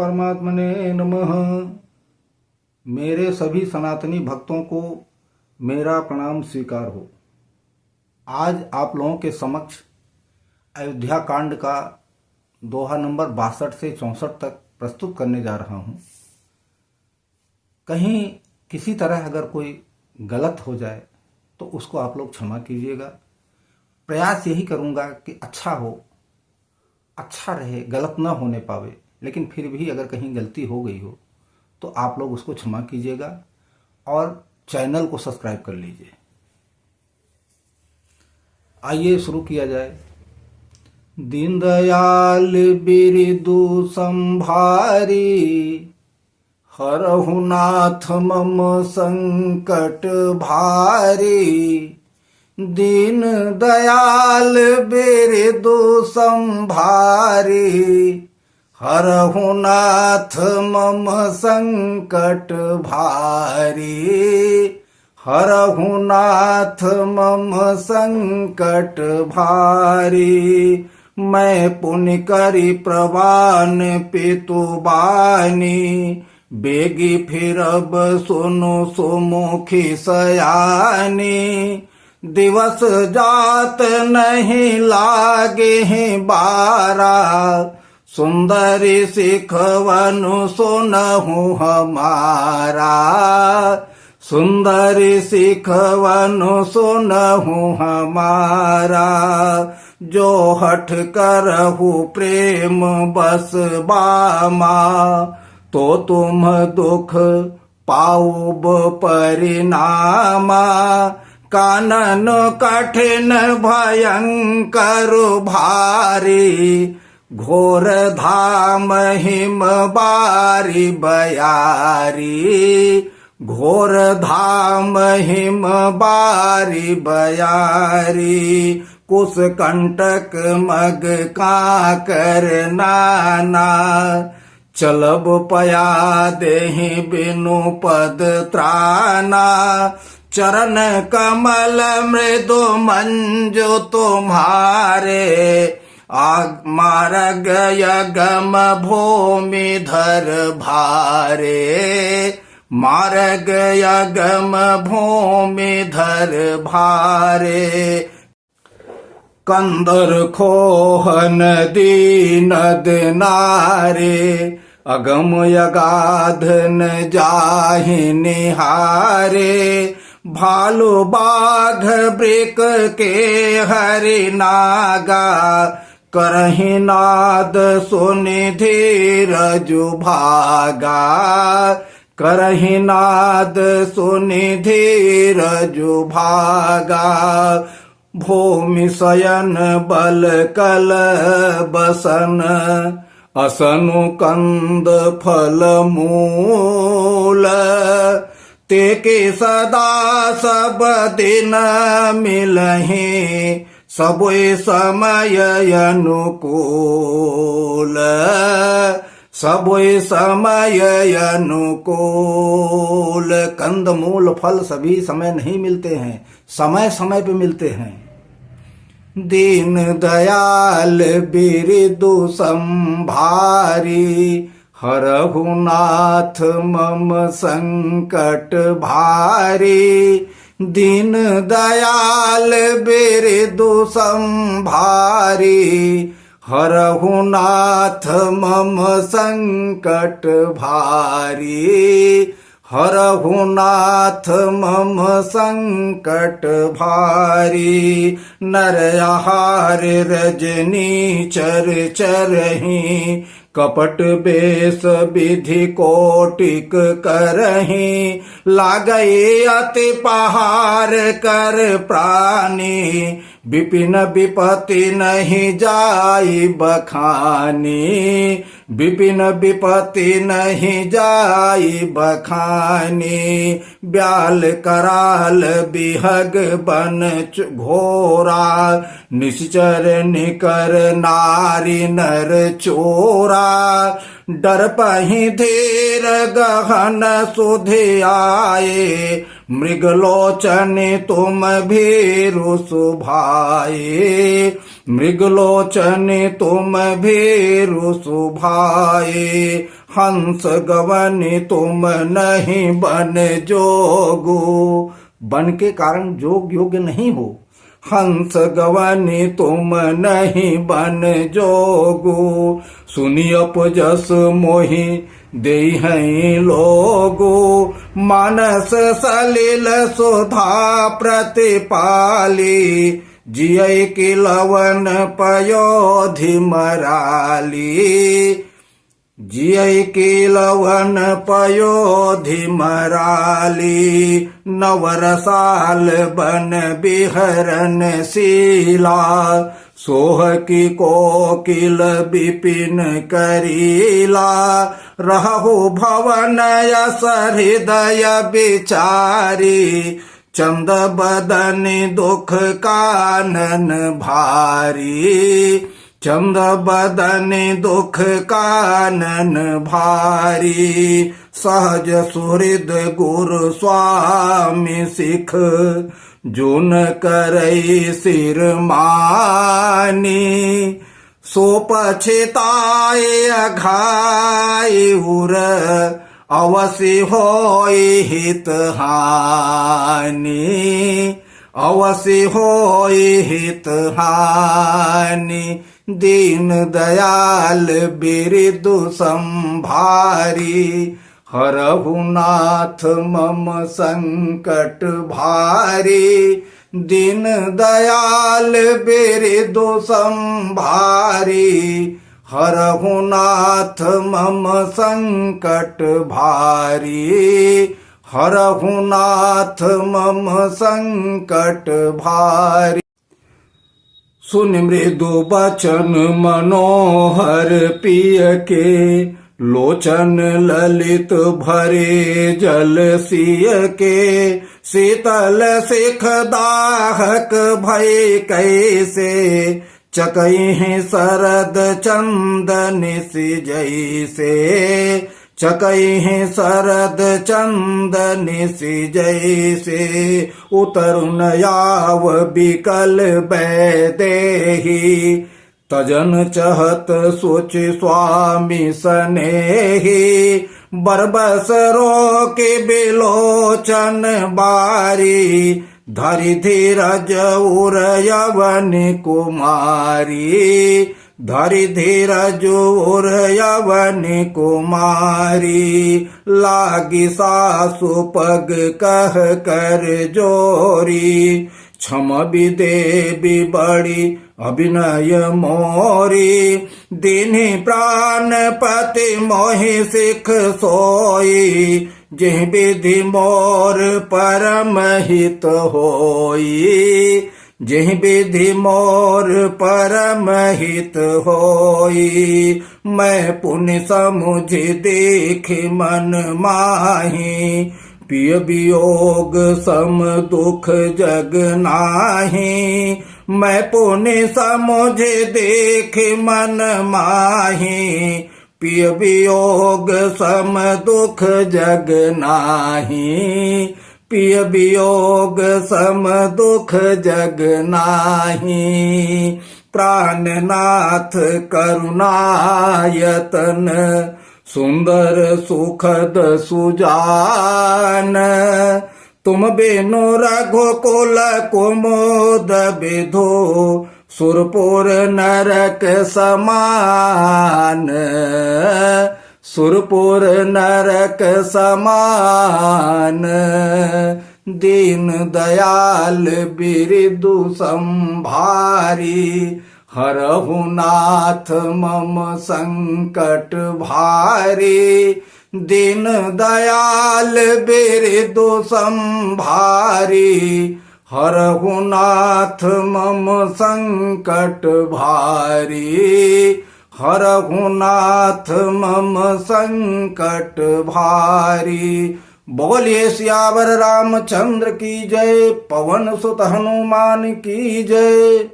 परमात्मने नमः। मेरे सभी सनातनी भक्तों को मेरा प्रणाम स्वीकार हो। आज आप लोगों के समक्ष अयोध्या कांड का दोहा नंबर 62 से 64 तक प्रस्तुत करने जा रहा हूँ। कहीं किसी तरह अगर कोई गलत हो जाए तो उसको आप लोग क्षमा कीजिएगा। प्रयास यही करूँगा कि अच्छा हो, अच्छा रहे, गलत न होने पावे, लेकिन फिर भी अगर कहीं गलती हो गई हो तो आप लोग उसको क्षमा कीजिएगा और चैनल को सब्सक्राइब कर लीजिए। आइए शुरू किया जाए। दीनदयाल बिरदु संभारी, हरहु नाथ मम संकट भारी। दीन दयाल बिरदु संभारी, हरहु नाथ मम संकट भारी। हरहु नाथ मम संकट भारी। मैं पुण्य करी प्रवान पितु बानी, बेगी फिरब सुनु सुमुखी सयानी। दिवस जात नहीं लागे हैं बारा, सुंदरी सिखवनु सुनहु हमारा। सुंदरी सिखवनु सुनहु हमारा। जो हठ करहु प्रेम बस बामा, तो तुम दुख पाऊब परिणामा। कानन कठिन भयंकर भारी, घोर धाम हिम बारी बयारी। घोर धाम हिम बारी बयारी। कुश कंटक मग काकर नाना, चलब पया देहि बिनु पद त्राना। चरण कमल मृदु मंजु तुम्हारे, मार्ग यगम भूमि धर भारे। मार्ग यगम भूमि धर भारे। कंदर खोहन दीनद नारे, अगम यगाध न जाहि निहारे। भालू बाघ ब्रिक के हरि नागा, करहि नाद सुनि धीरजु भागा। करहि नाद सुनि धीरजु भागा। भूमि शयन बल कल बसन, असनु कंद फल मूल। तेके सदा सब दिन मिलहि, सबोई समय अनुकूल। सबोई समय अनुकूल। कंद मूल फल सभी समय नहीं मिलते हैं, समय समय पे मिलते हैं। दीन दयाल बिरदु संभारी, हरहु नाथ मम संकट भारी। दीन दयाल बिरदु संभारी, हरहु नाथ मम संकट भारी। हरहु नाथ मम संकट भारी। नर आहार रजनी चर चरहि, कपट बेस विधि कोटिक करहि। लागई अति पहार कर प्राणी, विपिन विपत्ति नहीं जाई बखानी। विपिन विपत्ति नहीं जाई बखानी। ब्याल कराल बिहग बन घोरा, निश्चर निकर नारी नर चोरा। डर पहि धीर गहन सुधि आए, मृगलोचन तुम भीरु सुभाए। मृगलोचन तुम भीरु सुभाए। हंस गवनी तुम नहीं बन जोगो, बन के कारण जोग योग्य नहीं हो। हंस गवनी तुम नहीं बन जोगो, सुनी अपजस मोहि देहि लोगो, मानस सलिल सुधा प्रतिपाली, जिय की लवन पयोधि मराली, जिय की लवन पयोधि मराली, नवरसाल बन बिहरन शीला, सोह की कोकिल विपिन करीला, रहु भवन यस हृदय बिचारी, चंद बदनि दुख कानन भारी, चंद बदनि दुख कानन भारी, सहज सुहृद गुरु स्वामी सिख, जुन करई सिर मानी, सो पछिताए अघाई उर, अवसि होई हित हानि, अवसि होई हित हानि, दीन दयाल बिरदु संभारी, हरहु नाथ मम संकट भारी, दीन दयाल बिरदु संभारी, हरहु नाथ मम संकट भारी, हरहु नाथ मम संकट भारी। सुन मृदु बचन मनोहर पिय के, लोचन ललित भरे जल सिय के, शीतल सिख दाहक भय कैसे, चकई शरद चंदन जैसे, चकई शरद चंदन जैसे, उतरुन याव बिकल बैदेही, तजन चहत सोच स्वामी सनेही, बरबस रोके बिलोचन बारी, धरि धीरज उर यवन कुमारी, धरि धीरज उर यवन कुमारी, लागी सासु पग कह कर जोरी, क्षम विदेवी बड़ी अभिनय मोरी, दीन्हि प्राणपति मोहि सिख सोई, जिह विधि मोर परम हित होई, जिह विधि मोर परम हित होई, मैं पुण्य समुझ देख मन माही, पिय वियोग सम दुख जग नाही, मैं पुण्य समुझ देख मन माही, पिय वियोग सम दुख जग नाही, पिय वियोग सम दुख जग नाही, प्राणनाथ करुणायतन, सुंदर सुखद सुजान, तुम बिनु रघुकुल कुमुद विधो, सुरपुर नरक समान, सुरपुर नरक समान, दीन दयाल बिरदु संभारी, हरहु नाथ मम संकट भारी, दीन दयाल बिरदु संभारी, हरहु नाथ मम संकट भारी, हरहु नाथ मम संकट भारी। बोलिए सियावर रामचंद्र की जय, पवन सुत हनुमान की जय।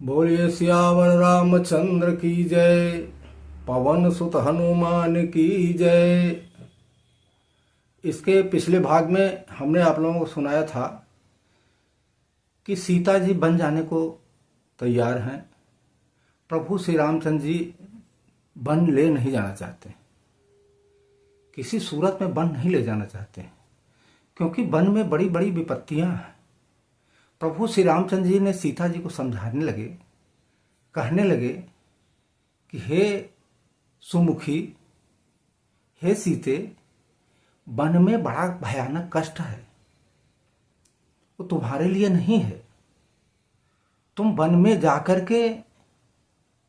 बोलिए सियावर रामचंद्र की जय, पवन सुत हनुमान की जय। इसके पिछले भाग में हमने आप लोगों को सुनाया था कि सीता जी बन जाने को तैयार हैं। प्रभु श्री रामचंद्र जी वन ले नहीं जाना चाहते, किसी सूरत में वन नहीं ले जाना चाहते, क्योंकि वन में बड़ी बड़ी विपत्तियां हैं। प्रभु श्री रामचंद्र जी ने सीता जी को समझाने लगे, कहने लगे कि हे सुमुखी, हे सीते, वन में बड़ा भयानक कष्ट है, वो तुम्हारे लिए नहीं है। तुम वन में जाकर के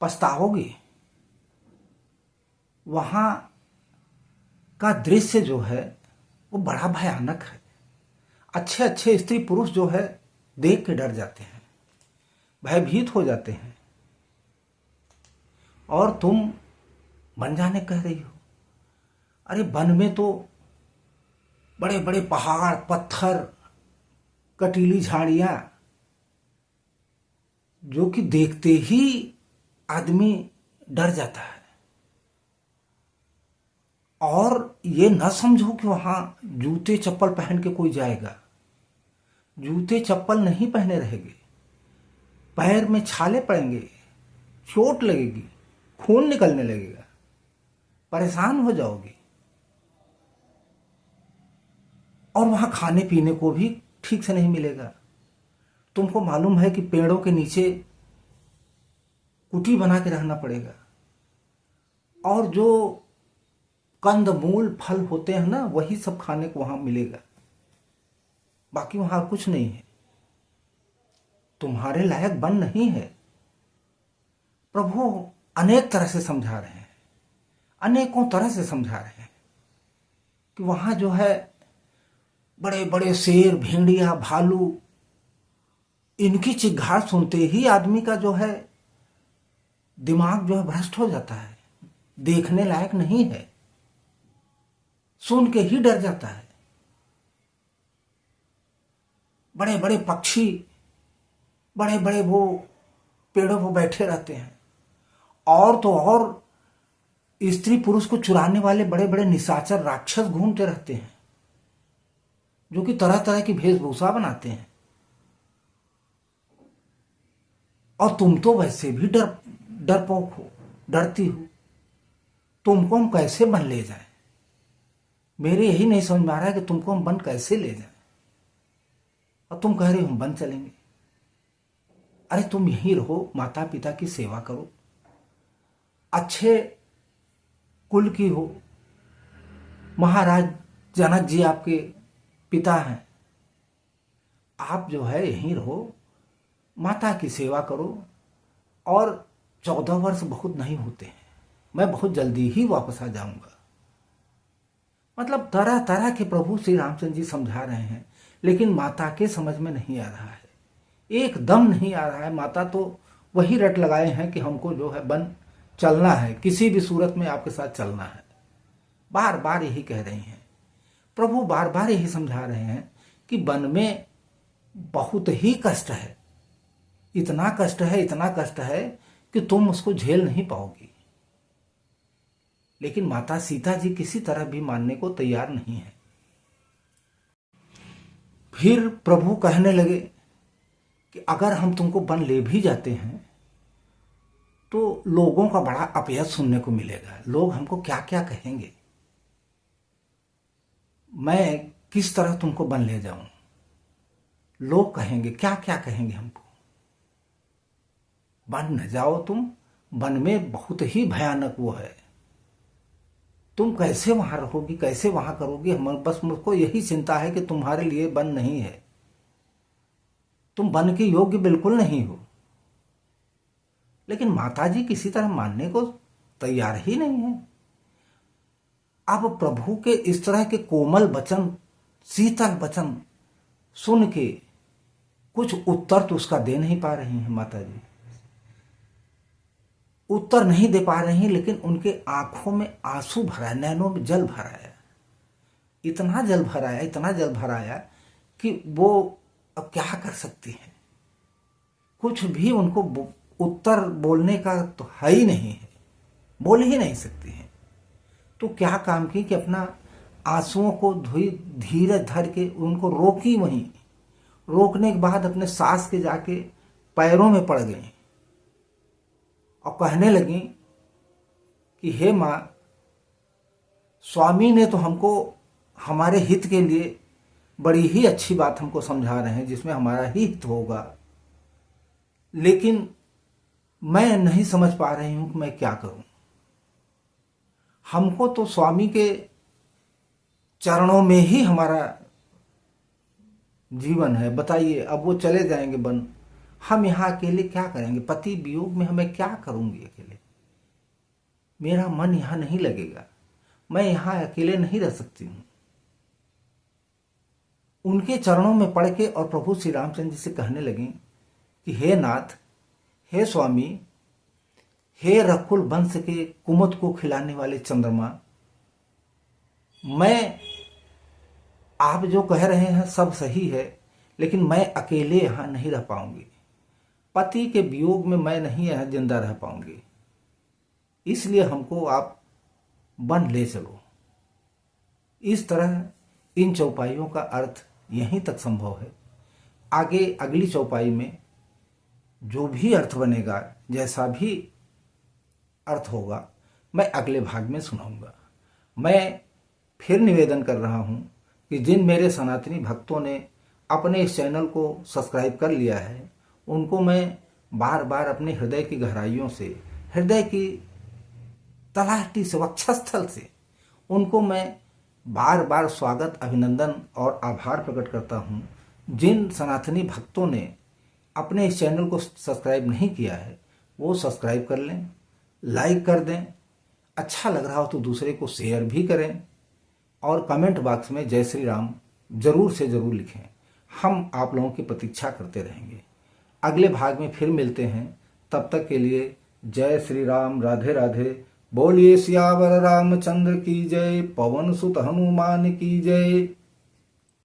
पछताओगे। वहां का दृश्य जो है वो बड़ा भयानक है। अच्छे अच्छे स्त्री पुरुष जो है देख के डर जाते हैं, भयभीत हो जाते हैं, और तुम वन जाने कह रही हो। अरे वन में तो बड़े बड़े पहाड़, पत्थर, कटीली झाड़ियां, जो कि देखते ही आदमी डर जाता है। और ये न समझो कि वहां जूते चप्पल पहन के कोई जाएगा। जूते चप्पल नहीं पहने रहेंगे, पैर में छाले पड़ेंगे, चोट लगेगी, खून निकलने लगेगा, परेशान हो जाओगे। और वहां खाने पीने को भी ठीक से नहीं मिलेगा। तुमको मालूम है कि पेड़ों के नीचे कुटी बना के रहना पड़ेगा, और जो कंद मूल फल होते हैं ना, वही सब खाने को वहां मिलेगा, बाकी वहां कुछ नहीं है। तुम्हारे लायक वन नहीं है। प्रभु अनेक तरह से समझा रहे हैं, अनेकों तरह से समझा रहे हैं कि वहां जो है बड़े बड़े शेर, भेड़िया, भालू, इनकी चिघाड़ सुनते ही आदमी का जो है दिमाग जो है भ्रष्ट हो जाता है, देखने लायक नहीं है, सुन के ही डर जाता है। बड़े बड़े पक्षी, बड़े बड़े वो पेड़ों पर बैठे रहते हैं, और तो और स्त्री पुरुष को चुराने वाले बड़े बड़े निशाचर राक्षस घूमते रहते हैं, जो कि तरह तरह की वेशभूषा बनाते हैं। और तुम तो वैसे भी डरपोक हो, डरती हो। तुमको हम कैसे वन ले जाए? मेरे यही नहीं समझ में आ रहा है कि तुमको हम वन कैसे ले जाए, और तुम कह रहे हो हम वन चलेंगे। अरे तुम यहीं रहो, माता पिता की सेवा करो, अच्छे कुल की हो, महाराज जनक जी आपके पिता हैं, आप जो है यहीं रहो, माता की सेवा करो। और 14 वर्ष बहुत नहीं होते हैं, मैं बहुत जल्दी ही वापस आ जाऊंगा। मतलब तरह तरह के प्रभु श्री रामचंद्र जी समझा रहे हैं, लेकिन माता के समझ में नहीं आ रहा है, एकदम नहीं आ रहा है। माता तो वही रट लगाए हैं कि हमको जो है वन चलना है, किसी भी सूरत में आपके साथ चलना है। बार बार यही कह रही हैं प्रभु, बार बार यही समझा रहे हैं कि वन में बहुत ही कष्ट है, इतना कष्ट है, इतना कष्ट है कि तुम उसको झेल नहीं पाओगी। लेकिन माता सीता जी किसी तरह भी मानने को तैयार नहीं है। फिर प्रभु कहने लगे कि अगर हम तुमको वन ले भी जाते हैं तो लोगों का बड़ा अपयश सुनने को मिलेगा। लोग हमको क्या क्या कहेंगे, मैं किस तरह तुमको वन ले जाऊं, लोग कहेंगे, क्या क्या कहेंगे हमको। वन न जाओ तुम, वन में बहुत ही भयानक वो है, तुम कैसे वहां रहोगी, कैसे वहां करोगी। हम बस मुझको यही चिंता है कि तुम्हारे लिए वन नहीं है, तुम वन के योग्य बिल्कुल नहीं हो। लेकिन माताजी किसी तरह मानने को तैयार ही नहीं है। अब प्रभु के इस तरह के कोमल वचन, शीतल वचन सुन के कुछ उत्तर तो उसका दे नहीं पा रही हैं माताजी, उत्तर नहीं दे पा रही हैं। लेकिन उनके आंखों में आंसू भरा, नैनों में जल भराया, इतना जल भराया, इतना जल भराया कि वो अब क्या कर सकती हैं। कुछ भी उनको उत्तर बोलने का तो है ही नहीं है, बोल ही नहीं सकती हैं। तो क्या काम की कि अपना आंसुओं को धीरे धर के उनको रोकी, वहीं रोकने के बाद अपने सास के जाके पैरों में पड़ गई और कहने लगी कि हे माँ, स्वामी ने तो हमको हमारे हित के लिए बड़ी ही अच्छी बात हमको समझा रहे हैं जिसमें हमारा ही हित होगा, लेकिन मैं नहीं समझ पा रही हूं कि मैं क्या करूं। हमको तो स्वामी के चरणों में ही हमारा जीवन है। बताइए, अब वो चले जाएंगे वन, हम यहाँ अकेले क्या करेंगे? पति वियोग में हमें क्या करूंगी अकेले? मेरा मन यहाँ नहीं लगेगा, मैं यहाँ अकेले नहीं रह सकती हूँ। उनके चरणों में पड़ के और प्रभु श्री रामचंद्र जी से कहने लगी कि हे नाथ, हे स्वामी, हे रकुल वंश के कुमुद को खिलाने वाले चंद्रमा, मैं, आप जो कह रहे हैं सब सही है, लेकिन मैं अकेले यहां नहीं रह पाऊंगी। पति के वियोग में मैं नहीं यहां जिंदा रह पाऊंगी, इसलिए हमको आप वन ले चलो। इस तरह इन चौपाइयों का अर्थ यहीं तक संभव है। आगे अगली चौपाई में जो भी अर्थ बनेगा, जैसा भी अर्थ होगा, मैं अगले भाग में सुनाऊंगा। मैं फिर निवेदन कर रहा हूं कि जिन मेरे सनातनी भक्तों ने अपने इस चैनल को सब्सक्राइब कर लिया है, उनको मैं बार बार अपने हृदय की गहराइयों से, हृदय की तलहटी से, वक्षस्थल से उनको मैं बार बार स्वागत, अभिनंदन और आभार प्रकट करता हूं। जिन सनातनी भक्तों ने अपने इस चैनल को सब्सक्राइब नहीं किया है, वो सब्सक्राइब कर लें, लाइक कर दें, अच्छा लग रहा हो तो दूसरे को शेयर भी करें, और कमेंट बॉक्स में जय श्री राम जरूर से जरूर लिखें। हम आप लोगों की प्रतीक्षा करते रहेंगे। अगले भाग में फिर मिलते हैं, तब तक के लिए जय श्री राम, राधे राधे। बोलिए सियावर रामचंद्र की जय, पवन सुत हनुमान की जय।